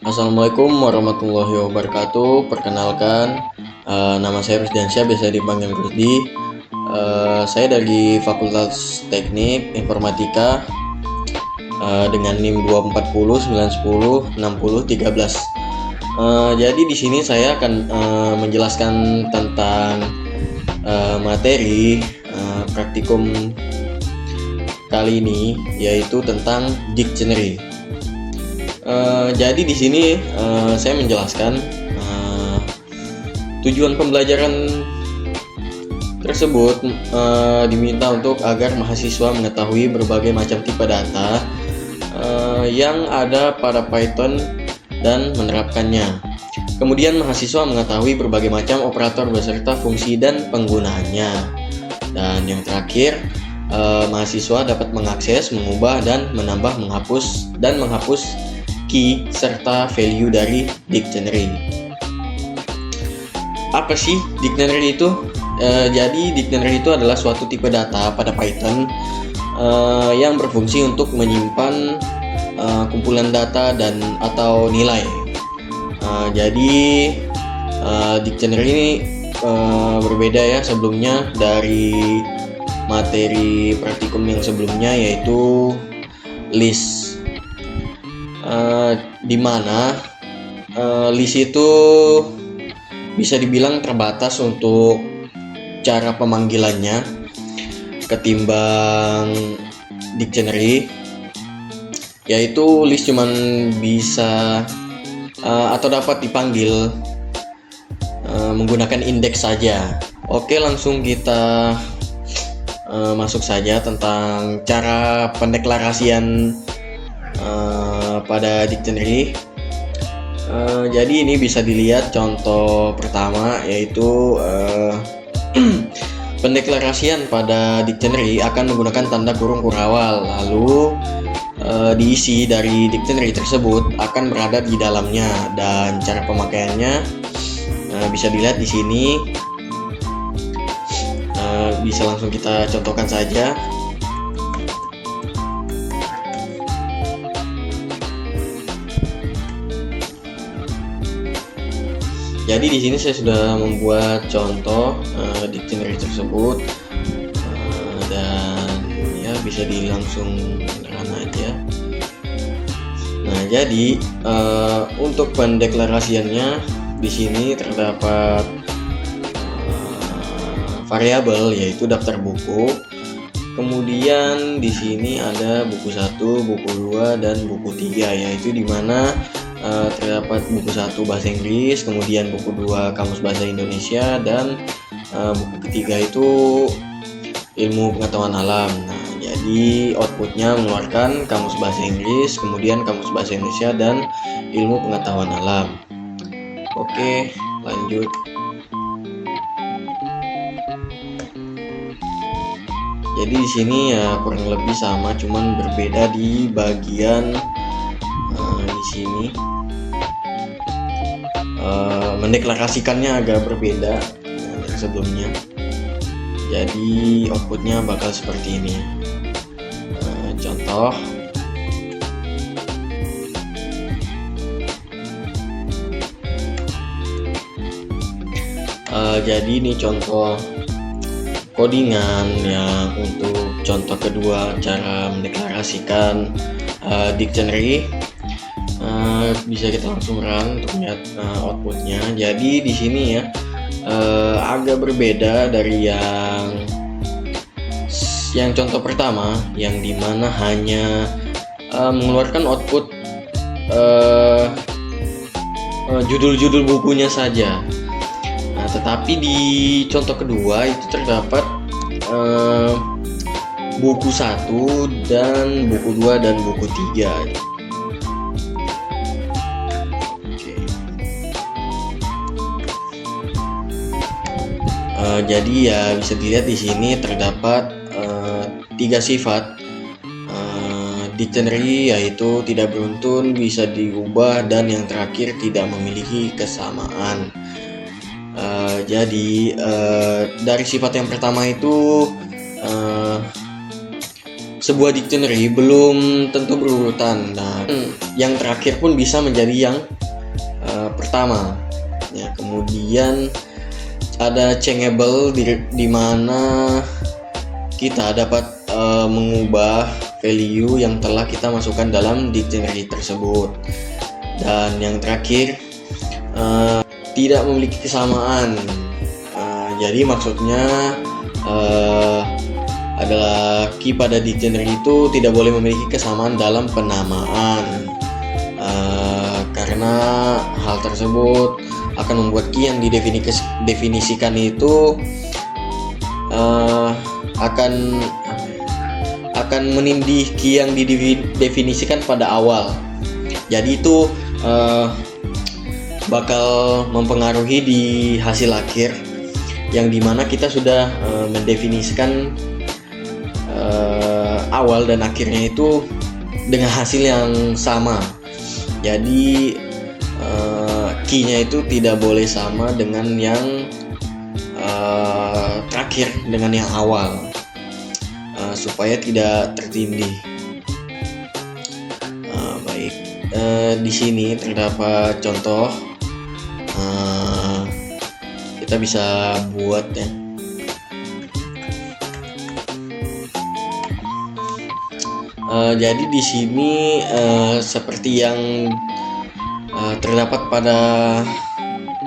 Assalamualaikum warahmatullahi wabarakatuh. Perkenalkan, nama saya Rusdiansyah, biasa dipanggil Rusdi. Saya dari Fakultas Teknik Informatika dengan NIM 240 910 60 13. Jadi di sini saya akan menjelaskan tentang materi praktikum kali ini, yaitu tentang dictionary. Jadi di sini saya menjelaskan tujuan pembelajaran tersebut diminta untuk agar mahasiswa mengetahui berbagai macam tipe data yang ada pada Python dan menerapkannya. Kemudian mahasiswa mengetahui berbagai macam operator beserta fungsi dan penggunaannya. Dan yang terakhir, mahasiswa dapat mengakses, mengubah dan menambah, menghapus key serta value dari dictionary. Apa sih dictionary itu? Jadi dictionary itu adalah suatu tipe data pada Python yang berfungsi untuk menyimpan kumpulan data dan atau nilai. Jadi dictionary ini berbeda ya sebelumnya dari materi praktikum yang sebelumnya, yaitu list. Di mana list itu bisa dibilang terbatas untuk cara pemanggilannya ketimbang dictionary, yaitu list cuman bisa atau dapat dipanggil menggunakan indeks saja. Oke, langsung kita masuk saja tentang cara pendeklarasian pada dictionary. Jadi ini bisa dilihat contoh pertama, yaitu pendeklarasian pada dictionary akan menggunakan tanda kurung kurawal, lalu diisi dari dictionary tersebut akan berada di dalamnya, dan cara pemakaiannya bisa dilihat di sini. Bisa langsung kita contohkan saja. Jadi di sini saya sudah membuat contoh dictionary tersebut, dan ya bisa langsung run aja. Nah, jadi untuk pendeklarasiannya di sini terdapat variabel, yaitu daftar buku. Kemudian di sini ada buku 1, buku 2 dan buku 3, yaitu di mana terdapat buku 1 bahasa Inggris, kemudian buku 2 kamus bahasa Indonesia, dan buku ketiga itu ilmu pengetahuan alam. Nah, jadi outputnya mengeluarkan kamus bahasa Inggris, kemudian kamus bahasa Indonesia, dan ilmu pengetahuan alam. Oke, lanjut. Jadi di sini ya kurang lebih sama, cuman berbeda di bagian di sini mendeklarasikannya agak berbeda dari sebelumnya. Jadi outputnya bakal seperti ini. Contoh. Jadi ini contoh codingan yang untuk contoh kedua cara mendeklarasikan dictionary. Bisa kita langsung run untuk lihat outputnya. Jadi di sini ya agak berbeda dari yang contoh pertama, yang dimana hanya mengeluarkan output judul-judul bukunya saja. Nah, tetapi di contoh kedua itu terdapat buku 1 dan buku 2 dan buku 3. Jadi ya bisa dilihat di sini terdapat 3 sifat dictionary, yaitu tidak beruntun, bisa diubah, dan yang terakhir tidak memiliki kesamaan. Jadi dari sifat yang pertama itu sebuah dictionary belum tentu berurutan. Nah, yang terakhir pun bisa menjadi yang pertama. Ya, kemudian ada changeable di mana kita dapat mengubah value yang telah kita masukkan dalam dictionary tersebut. Dan yang terakhir, tidak memiliki kesamaan. Jadi maksudnya adalah key pada dictionary itu tidak boleh memiliki kesamaan dalam penamaan, karena hal tersebut akan membuat key yang didefinisikan itu akan menindih key yang didefinisikan pada awal. Jadi itu bakal mempengaruhi di hasil akhir, yang dimana kita sudah mendefinisikan awal dan akhirnya itu dengan hasil yang sama. Jadi key-nya itu tidak boleh sama dengan yang terakhir, dengan yang awal, supaya tidak tertindih. Baik, di sini terdapat contoh. Kita bisa buat ya. Jadi di sini seperti yang terdapat pada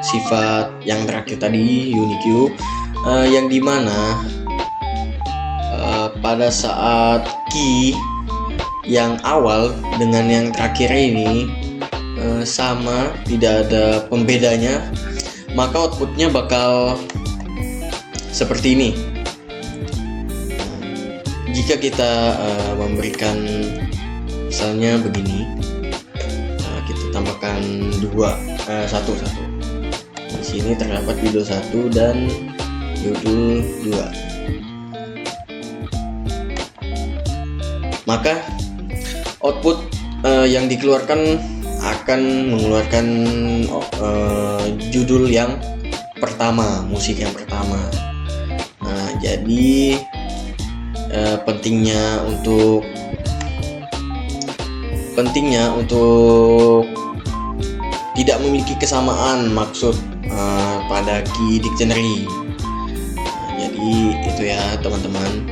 sifat yang terakhir tadi, unique, yang dimana pada saat key yang awal dengan yang terakhir ini sama, tidak ada pembedanya, maka outputnya bakal seperti ini. Jika kita memberikan misalnya begini, kita tambahkan satu. Di sini terdapat judul 1 dan judul 2. Maka output yang dikeluarkan akan mengeluarkan judul yang pertama, musik yang pertama. Nah, jadi pentingnya untuk tidak memiliki kesamaan maksud pada key dictionary. Jadi itu ya teman-teman,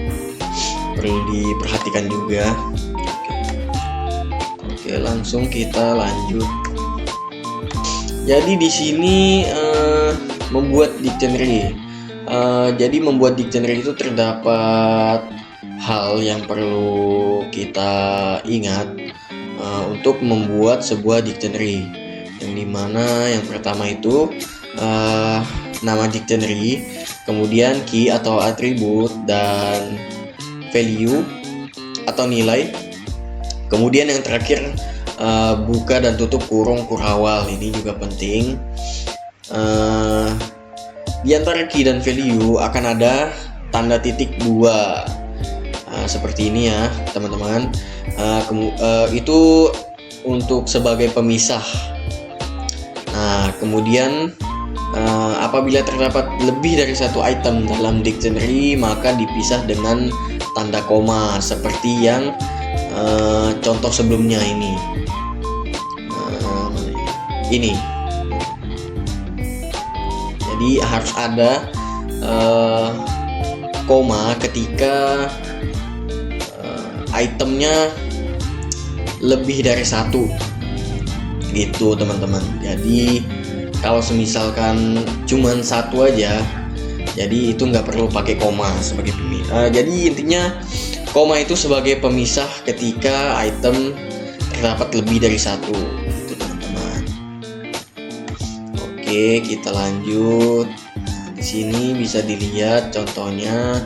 perlu diperhatikan juga. Oke, langsung kita lanjut. Jadi di sini membuat dictionary. Jadi membuat dictionary itu terdapat hal yang perlu kita ingat untuk membuat sebuah dictionary, yang dimana yang pertama itu nama dictionary, kemudian key atau atribut, dan value atau nilai, kemudian yang terakhir buka dan tutup kurung kurawal. Ini juga penting. Di antara key dan value akan ada tanda titik 2 seperti ini ya teman-teman. Itu untuk sebagai pemisah. Nah, kemudian apabila terdapat lebih dari satu item dalam dictionary, maka dipisah dengan tanda koma seperti yang contoh sebelumnya ini. Jadi harus ada koma ketika itemnya lebih dari satu, gitu teman-teman. Jadi kalau semisalkan cuman satu aja, jadi itu nggak perlu pakai koma sebagai pemisah. Jadi intinya koma itu sebagai pemisah ketika item terdapat lebih dari satu, gitu teman-teman. Oke, kita lanjut. Di sini bisa dilihat contohnya.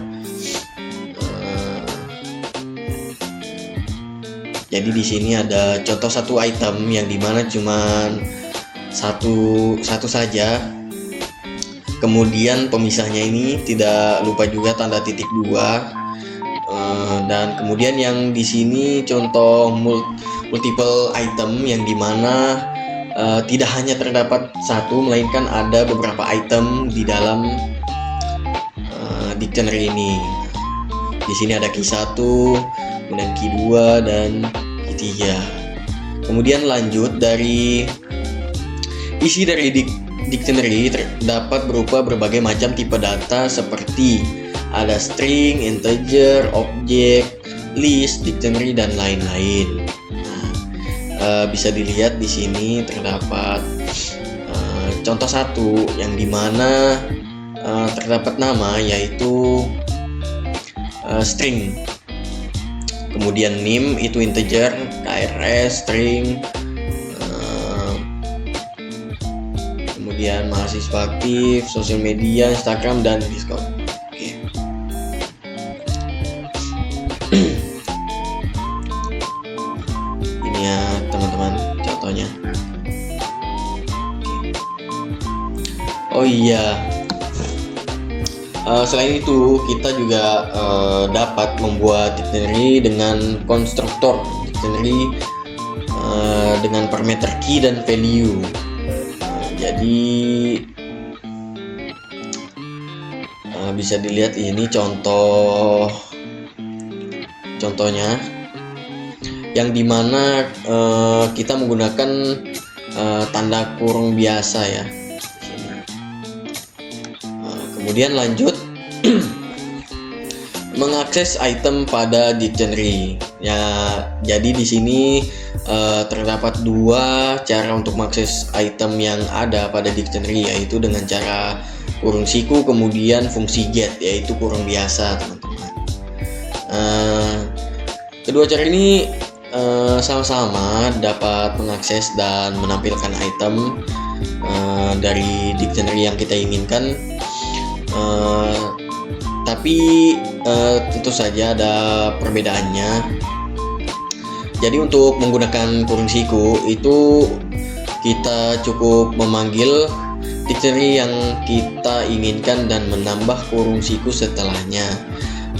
Jadi di sini ada contoh satu item yang dimana cuman satu saja. Kemudian pemisahnya ini tidak lupa juga tanda titik 2. Dan kemudian yang di sini contoh multiple item yang dimana tidak hanya terdapat satu, melainkan ada beberapa item di dalam dictionary ini. Di sini ada key 1, kemudian key 2 dan key 3. Kemudian lanjut dari isi dari dictionary dapat berupa berbagai macam tipe data seperti ada string, integer, object, list, dictionary dan lain-lain. Nah, bisa dilihat di sini terdapat contoh satu yang dimana terdapat nama yaitu string. Kemudian name itu integer, KRS string, kemudian mahasiswa aktif, sosial media, Instagram dan Discord. Oke. Ini ya teman-teman contohnya. Oh iya, selain itu kita juga dapat membuat dictionary dengan konstruktor dictionary dengan parameter key dan value. Jadi bisa dilihat ini contohnya yang dimana kita menggunakan tanda kurung biasa ya. Kemudian lanjut mengakses item pada dictionary. Ya, jadi di sini terdapat dua cara untuk mengakses item yang ada pada dictionary, yaitu dengan cara kurung siku kemudian fungsi get yaitu kurung biasa, teman-teman. Kedua cara ini sama-sama dapat mengakses dan menampilkan item dari dictionary yang kita inginkan. Tapi tentu saja ada perbedaannya. Jadi untuk menggunakan kurung siku itu kita cukup memanggil dictionary yang kita inginkan dan menambah kurung siku setelahnya.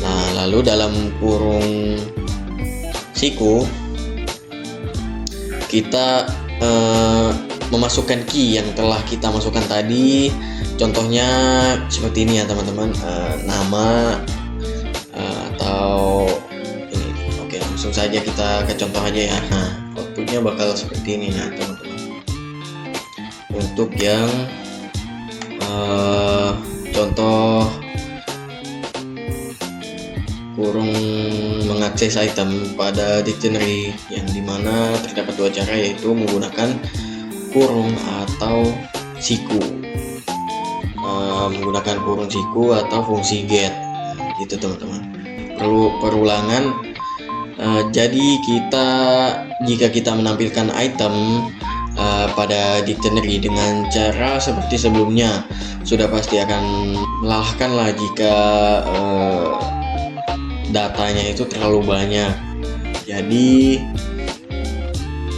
Nah, lalu dalam kurung siku kita memasukkan key yang telah kita masukkan tadi. Contohnya seperti ini ya teman-teman, nama atau ini. Oke, langsung saja kita ke contoh aja ya. Nah, outputnya bakal seperti ini ya teman-teman. Untuk yang contoh kurung mengakses item pada dictionary yang dimana terdapat dua cara, yaitu menggunakan kurung atau siku. Menggunakan kurung siku atau fungsi get gitu teman-teman. Perlu perulangan. Jadi jika kita menampilkan item pada dictionary dengan cara seperti sebelumnya, sudah pasti akan melelahkan lah jika datanya itu terlalu banyak. Jadi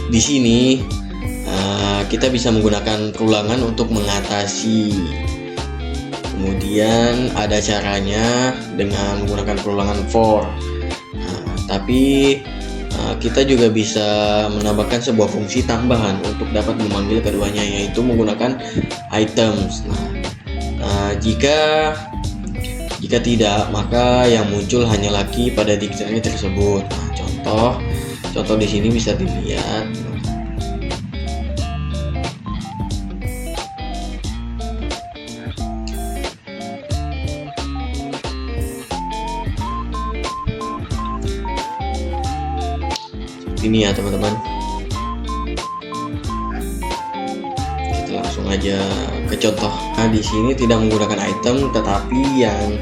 di sini kita bisa menggunakan perulangan untuk mengatasi. Kemudian ada caranya dengan menggunakan perulangan for. Tapi kita juga bisa menambahkan sebuah fungsi tambahan untuk dapat memanggil keduanya, yaitu menggunakan items. Jika tidak, maka yang muncul hanyalah key pada dictionary tersebut. Contoh di sini bisa dilihat. Ini ya teman-teman. Kita langsung aja ke contoh. Nah, di sini tidak menggunakan item, tetapi yang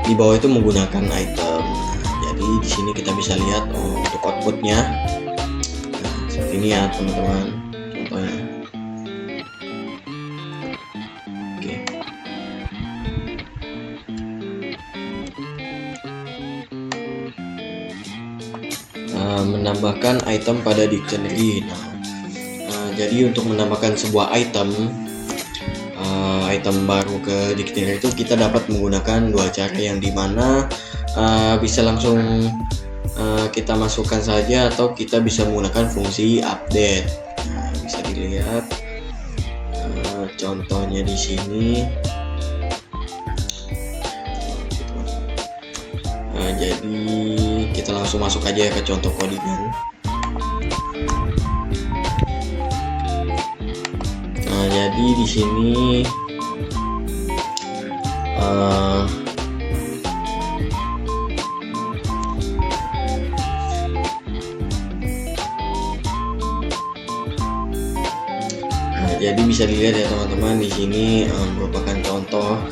di bawah itu menggunakan item. Jadi di sini kita bisa lihat untuk outputnya. Nah, seperti ini ya teman-teman. Contohnya. Oke. Menambahkan item pada dictionary. Jadi untuk menambahkan sebuah item baru ke dictionary itu kita dapat menggunakan dua cara, yang dimana bisa langsung kita masukkan saja atau kita bisa menggunakan fungsi update. Bisa dilihat contohnya di sini. Jadi kita langsung masuk aja ke contoh codingan. Jadi di sini jadi bisa dilihat ya teman-teman, di sini merupakan contoh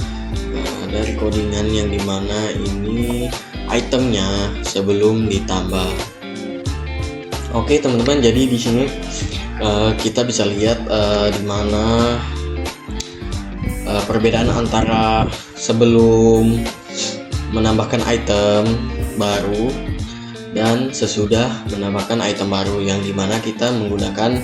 dari codingan yang dimana ini itemnya sebelum ditambah. Oke teman-teman, jadi di sini kita bisa lihat dimana perbedaan antara sebelum menambahkan item baru dan sesudah menambahkan item baru, yang dimana kita menggunakan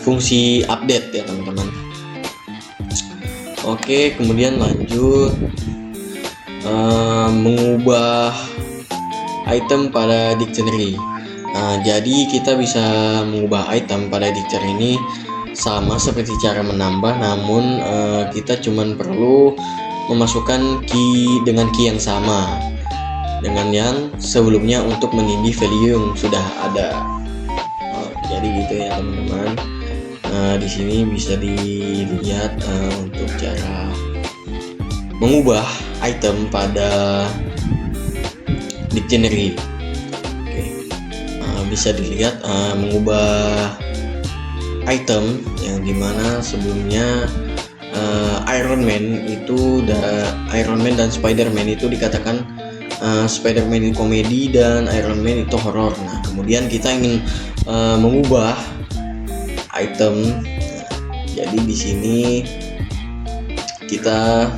fungsi update ya teman-teman. Oke, kemudian lanjut mengubah item pada dictionary. Jadi kita bisa mengubah item pada dictionary ini sama seperti cara menambah, namun kita cuman perlu memasukkan key dengan key yang sama dengan yang sebelumnya untuk menindih value yang sudah ada. Jadi gitu ya teman-teman. Di sini bisa dilihat untuk cara mengubah item pada dictionary. Oke. Bisa dilihat mengubah item yang dimana sebelumnya Iron Man dan Spider-Man itu dikatakan Spider-Man itu komedi dan Iron Man itu horor. Nah, kemudian kita ingin mengubah item. Jadi di sini kita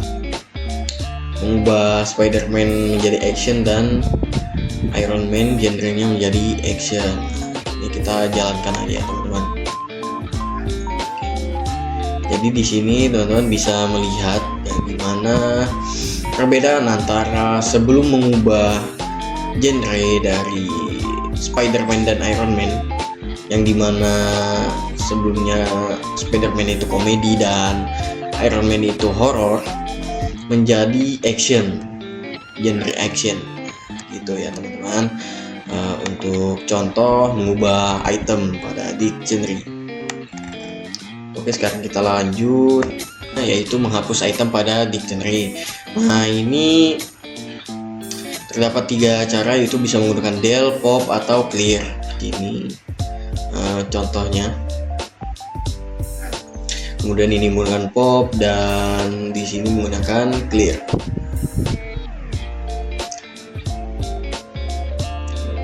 mengubah Spider-Man menjadi action dan Iron Man genrenya menjadi action. Ini kita jalankan aja teman-teman. Jadi di sini teman-teman bisa melihat yang dimana perbedaan antara sebelum mengubah genre dari Spider-Man dan Iron Man, yang dimana sebelumnya Spider-Man itu komedi dan Iron Man itu horor, menjadi action, genre action gitu ya teman-teman. Untuk contoh mengubah item pada dictionary. Oke, sekarang kita lanjut, yaitu menghapus item pada dictionary. Nah, ini terdapat 3 cara, yaitu bisa menggunakan del, pop, atau clear. Ini contohnya. Kemudian ini menggunakan pop dan di sini menggunakan clear.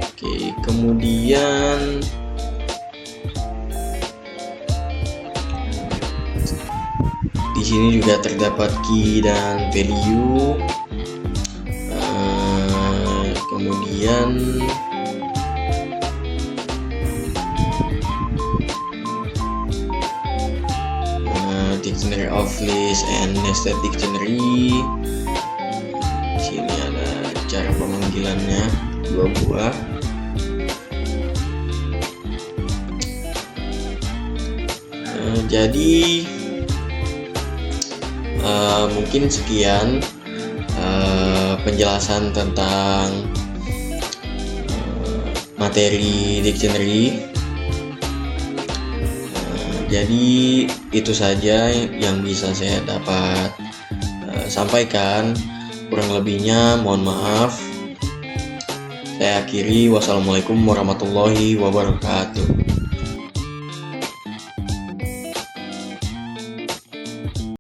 Oke, kemudian di sini juga terdapat key dan value. Kemudian dictionary of list and nested dictionary. Di sini ada cara pemanggilannya 2 buah. Jadi mungkin sekian penjelasan tentang materi dictionary. Jadi itu saja yang bisa saya dapat sampaikan. Kurang lebihnya mohon maaf. Saya akhiri. Wassalamualaikum warahmatullahi wabarakatuh.